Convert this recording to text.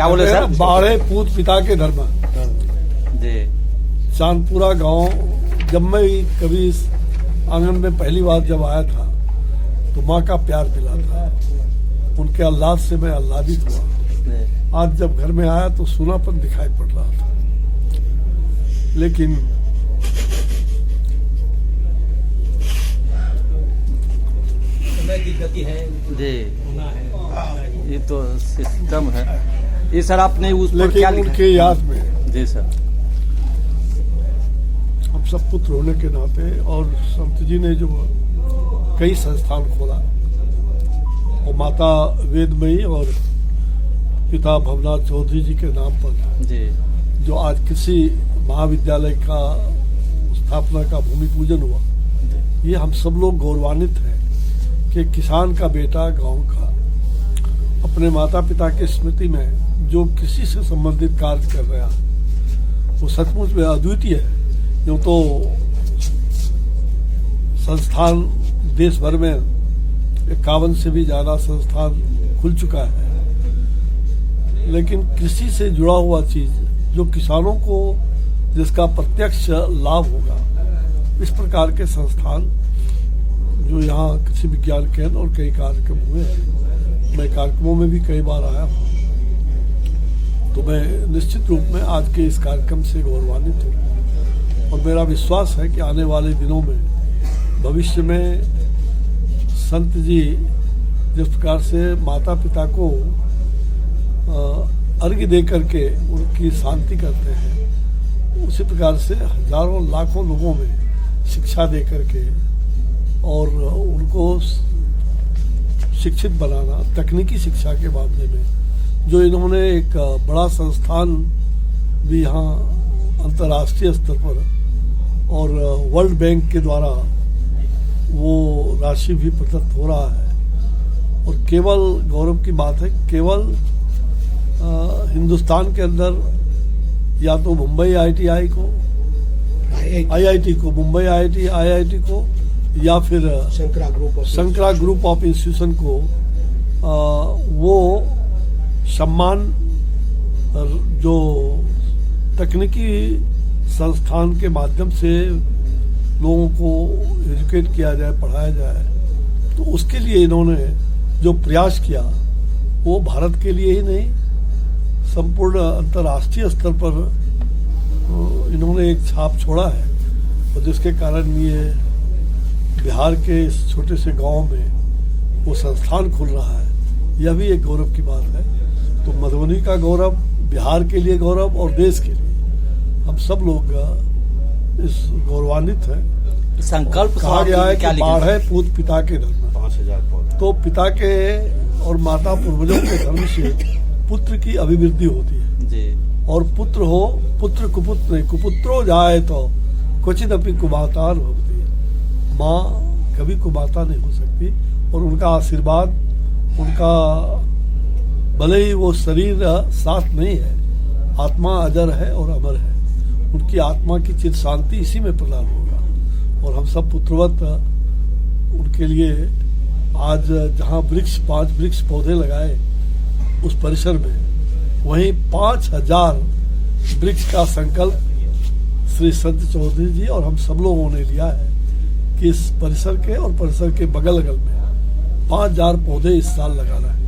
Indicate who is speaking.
Speaker 1: क्या बोले सर?
Speaker 2: बाढ़े पूत पिता के धर्म
Speaker 1: जी।
Speaker 2: चांदपुरा गांव, जब मैं कभी इस आंगन में पहली बार जब आया था तो माँ का प्यार मिला था, उनके अल्लाह से मैं आह्लादित हुआ। आज जब घर में आया तो सूनापन दिखाई पड़ रहा था, लेकिन
Speaker 3: समय की गति है
Speaker 1: जी,
Speaker 3: होना है,
Speaker 1: ये तो सिस्टम है। ये सर आपने उस पर
Speaker 2: लेकिन
Speaker 1: क्या लिखा?
Speaker 2: उनके याद में
Speaker 1: जी सर।
Speaker 2: हम सब पुत्र होने के नाते, और संत जी ने जो कई संस्थान खोला, और माता वेदमयी और पिता भवनाथ चौधरी जी के नाम पर
Speaker 1: जी।
Speaker 2: जो आज कृषि महाविद्यालय का स्थापना का भूमि पूजन हुआ, ये हम सब लोग गौरवान्वित हैं कि किसान का बेटा गांव का अपने माता पिता की स्मृति में जो कृषि से संबंधित कार्य कर रहा है वो सचमुच में अद्वितीय है। यूँ तो संस्थान देश भर में 51 से भी ज्यादा संस्थान खुल चुका है, लेकिन कृषि से जुड़ा हुआ चीज जो किसानों को जिसका प्रत्यक्ष लाभ होगा, इस प्रकार के संस्थान जो यहाँ कृषि विज्ञान केंद्र और कई कार्यक्रम हुए हैं, मैं कार्यक्रमों में भी कई बार आया हूँ, तो मैं निश्चित रूप में आज के इस कार्यक्रम से गौरवान्वित हूँ। और मेरा विश्वास है कि आने वाले दिनों में भविष्य में संत जी जिस प्रकार से माता पिता को अर्घ्य दे करके उनकी शांति करते हैं, उसी प्रकार से हजारों लाखों लोगों में शिक्षा दे करके और उनको शिक्षित बनाना, तकनीकी शिक्षा के मामले में जो इन्होंने एक बड़ा संस्थान भी यहाँ अंतर्राष्ट्रीय स्तर पर और वर्ल्ड बैंक के द्वारा वो राशि भी प्रदत्त हो रहा है। और केवल गौरव की बात है, केवल हिंदुस्तान के अंदर या तो मुंबई आईआईटी को, मुंबई आईआईटी को, या फिर शंकरा ग्रुप ऑफ इंस्टीट्यूशन को वो सम्मान जो तकनीकी संस्थान के माध्यम से लोगों को एजुकेट किया जाए, पढ़ाया जाए, तो उसके लिए इन्होंने जो प्रयास किया वो भारत के लिए ही नहीं, संपूर्ण अंतर्राष्ट्रीय स्तर पर इन्होंने एक छाप छोड़ा है, और जिसके कारण ये बिहार के इस छोटे से गांव में वो संस्थान खुल रहा है। यह भी एक गौरव की बात है। तो मधुबनी का गौरव, बिहार के लिए गौरव और देश के लिए हम सब लोग इस गौरवान्वित हैं।
Speaker 1: संकल्प
Speaker 2: कहा गया है कि बाढ़े पूत पिता के धर्म,
Speaker 3: 5000 पौधे,
Speaker 2: तो पिता के और माता पूर्वजों के धर्म से पुत्र की अभिवृद्धि होती है
Speaker 1: जी।
Speaker 2: और पुत्र हो, पुत्र कुपुत्र नहीं, कुपुत्रो जाए तो क्वचित अपनी कुमातार होती है। माँ कभी कुमाता नहीं हो सकती, और उनका आशीर्वाद, उनका भले ही वो शरीर साथ नहीं है, आत्मा अजर है और अमर है, उनकी आत्मा की चिर शांति इसी में प्रदान होगा। और हम सब पुत्रवत उनके लिए आज जहाँ 5 वृक्ष पौधे लगाए उस परिसर में, वहीं 5000 वृक्ष का संकल्प श्री संत चौधरी जी और हम सब लोगों ने लिया है कि इस परिसर के और परिसर के बगल में 5000 पौधे इस साल लगाना है।